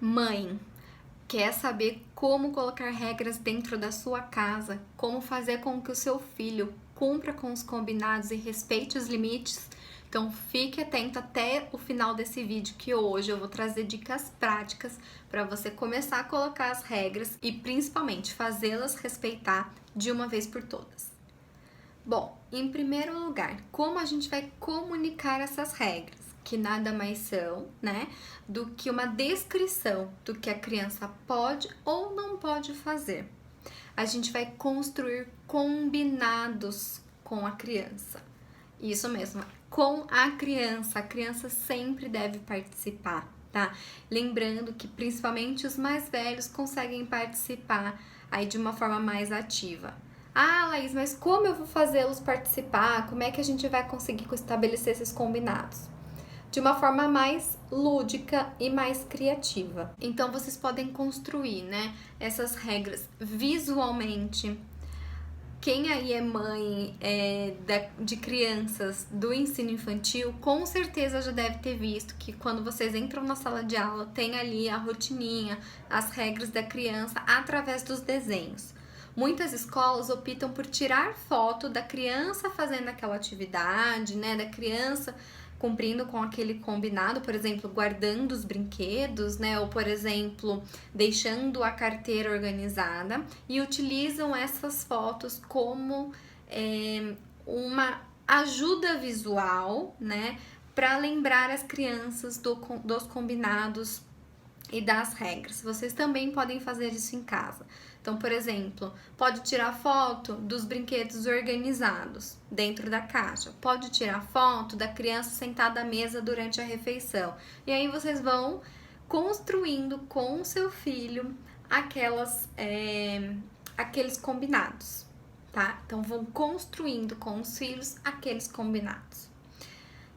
Mãe, quer saber como colocar regras dentro da sua casa? Como fazer com que o seu filho cumpra com os combinados e respeite os limites? Então fique atento até o final desse vídeo, que hoje eu vou trazer dicas práticas para você começar a colocar as regras e principalmente fazê-las respeitar de uma vez por todas. Bom, em primeiro lugar, como a gente vai comunicar essas regras? Que nada mais são, né, do que uma descrição do que a criança pode ou não pode fazer. A gente vai construir combinados com a criança. Isso mesmo, com a criança sempre deve participar, tá? Lembrando que principalmente os mais velhos conseguem participar aí de uma forma mais ativa. Ah, Laís, mas como eu vou fazê-los participar? Como é que a gente vai conseguir estabelecer esses combinados? De uma forma mais lúdica e mais criativa. Então vocês podem construir, né, essas regras visualmente. Quem aí é mãe de crianças do ensino infantil, com certeza já deve ter visto que quando vocês entram na sala de aula, tem ali a rotininha, as regras da criança através dos desenhos. Muitas escolas optam por tirar foto da criança fazendo aquela atividade, né, da criança cumprindo com aquele combinado, por exemplo, guardando os brinquedos, né, ou por exemplo, deixando a carteira organizada, e utilizam essas fotos como uma ajuda visual, né, para lembrar as crianças dos combinados e das regras. Vocês também podem fazer isso em casa. Então, por exemplo, pode tirar foto dos brinquedos organizados dentro da caixa. Pode tirar foto da criança sentada à mesa durante a refeição. E aí vocês vão construindo com o seu filho aqueles combinados, tá? Então, vão construindo com os filhos aqueles combinados.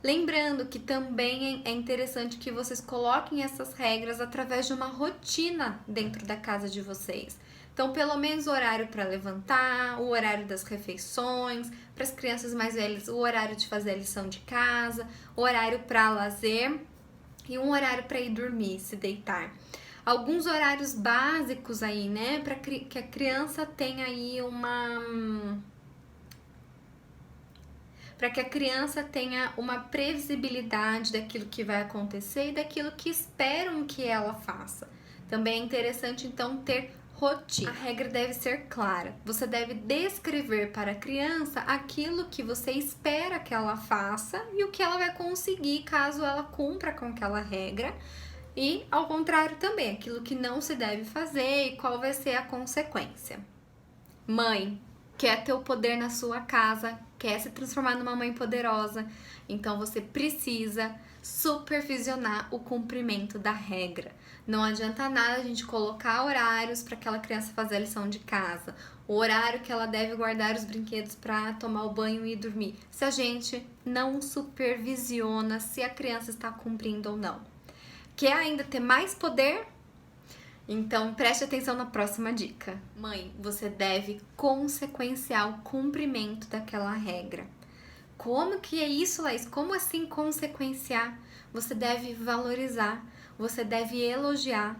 Lembrando que também é interessante que vocês coloquem essas regras através de uma rotina dentro da casa de vocês. Então, pelo menos o horário para levantar, o horário das refeições, para as crianças mais velhas, o horário de fazer a lição de casa, o horário para lazer e um horário para ir dormir, se deitar. Alguns horários básicos aí, né, para que a criança tenha aí para que a criança tenha uma previsibilidade daquilo que vai acontecer e daquilo que esperam que ela faça. Também é interessante, então, ter rotina. A regra deve ser clara. Você deve descrever para a criança aquilo que você espera que ela faça e o que ela vai conseguir caso ela cumpra com aquela regra. E, ao contrário também, aquilo que não se deve fazer e qual vai ser a consequência. Mãe, quer ter o poder na sua casa, quer se transformar numa mãe poderosa, então você precisa supervisionar o cumprimento da regra. Não adianta nada a gente colocar horários para aquela criança fazer a lição de casa, o horário que ela deve guardar os brinquedos para tomar o banho e dormir, se a gente não supervisiona se a criança está cumprindo ou não. Quer ainda ter mais poder? Então, preste atenção na próxima dica. Mãe, você deve consequenciar o cumprimento daquela regra. Como que é isso, Laís? Como assim consequenciar? Você deve valorizar, você deve elogiar,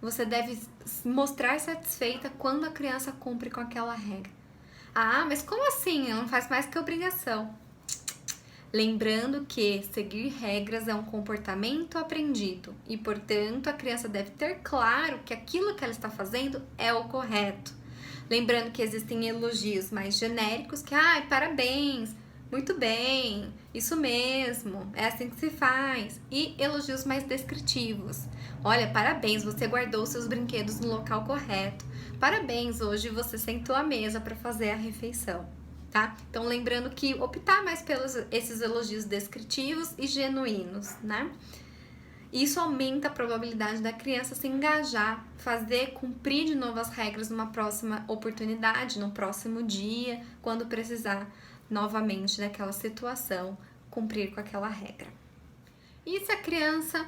você deve mostrar satisfeita quando a criança cumpre com aquela regra. Ah, mas como assim? Ela não faz mais que obrigação. Lembrando que seguir regras é um comportamento aprendido e, portanto, a criança deve ter claro que aquilo que ela está fazendo é o correto. Lembrando que existem elogios mais genéricos que, parabéns, muito bem, isso mesmo, é assim que se faz. E elogios mais descritivos. Olha, parabéns, você guardou seus brinquedos no local correto. Parabéns, hoje você sentou à mesa para fazer a refeição. Tá? Então, lembrando que optar mais pelos esses elogios descritivos e genuínos, né? Isso aumenta a probabilidade da criança se engajar, fazer cumprir de novo as regras numa próxima oportunidade, no próximo dia, quando precisar novamente daquela situação, cumprir com aquela regra. E se a criança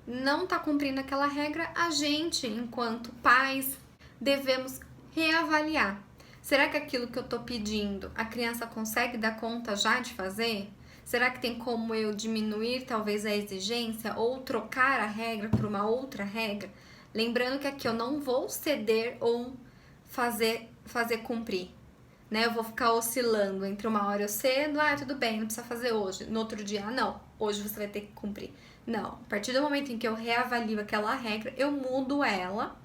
não está cumprindo aquela regra, a gente, enquanto pais, devemos reavaliar. Será que aquilo que eu tô pedindo, a criança consegue dar conta já de fazer? Será que tem como eu diminuir talvez a exigência ou trocar a regra por uma outra regra? Lembrando que aqui eu não vou ceder ou fazer cumprir, né? Eu vou ficar oscilando entre uma hora eu cedo, tudo bem, não precisa fazer hoje. No outro dia, não, hoje você vai ter que cumprir. Não, a partir do momento em que eu reavalio aquela regra, eu mudo ela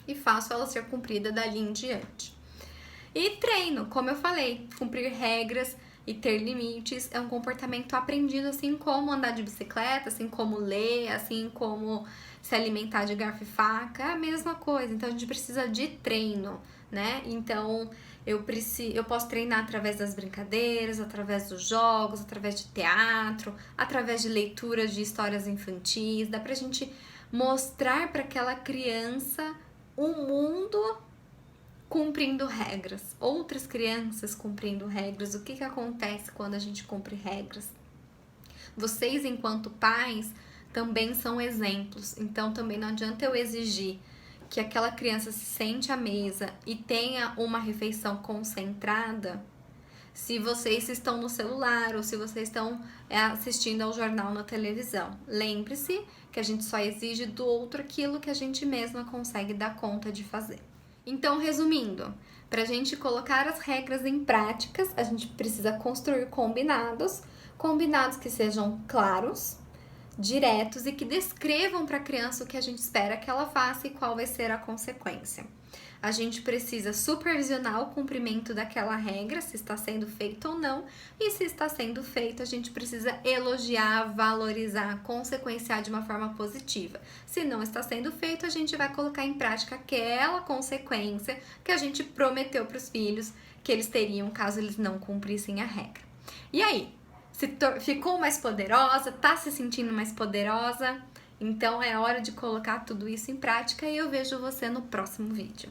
e faço ela ser cumprida dali em diante. E treino, como eu falei, cumprir regras e ter limites é um comportamento aprendido, assim como andar de bicicleta, assim como ler, assim como se alimentar de garfo e faca, é a mesma coisa. Então a gente precisa de treino, né? Então eu posso treinar através das brincadeiras, através dos jogos, através de teatro, através de leituras de histórias infantis. Dá pra gente mostrar para aquela criança um mundo cumprindo regras, outras crianças cumprindo regras. O que acontece quando a gente cumpre regras? Vocês, enquanto pais, também são exemplos, então também não adianta eu exigir que aquela criança se sente à mesa e tenha uma refeição concentrada se vocês estão no celular ou se vocês estão assistindo ao jornal na televisão. Lembre-se que a gente só exige do outro aquilo que a gente mesma consegue dar conta de fazer. Então, resumindo, para a gente colocar as regras em práticas, a gente precisa construir combinados que sejam claros, diretos e que descrevam para a criança o que a gente espera que ela faça e qual vai ser a consequência. A gente precisa supervisionar o cumprimento daquela regra, se está sendo feito ou não, e se está sendo feito, a gente precisa elogiar, valorizar, consequenciar de uma forma positiva. Se não está sendo feito, a gente vai colocar em prática aquela consequência que a gente prometeu para os filhos que eles teriam caso eles não cumprissem a regra. E aí, ficou mais poderosa? Tá se sentindo mais poderosa? Então é hora de colocar tudo isso em prática e eu vejo você no próximo vídeo.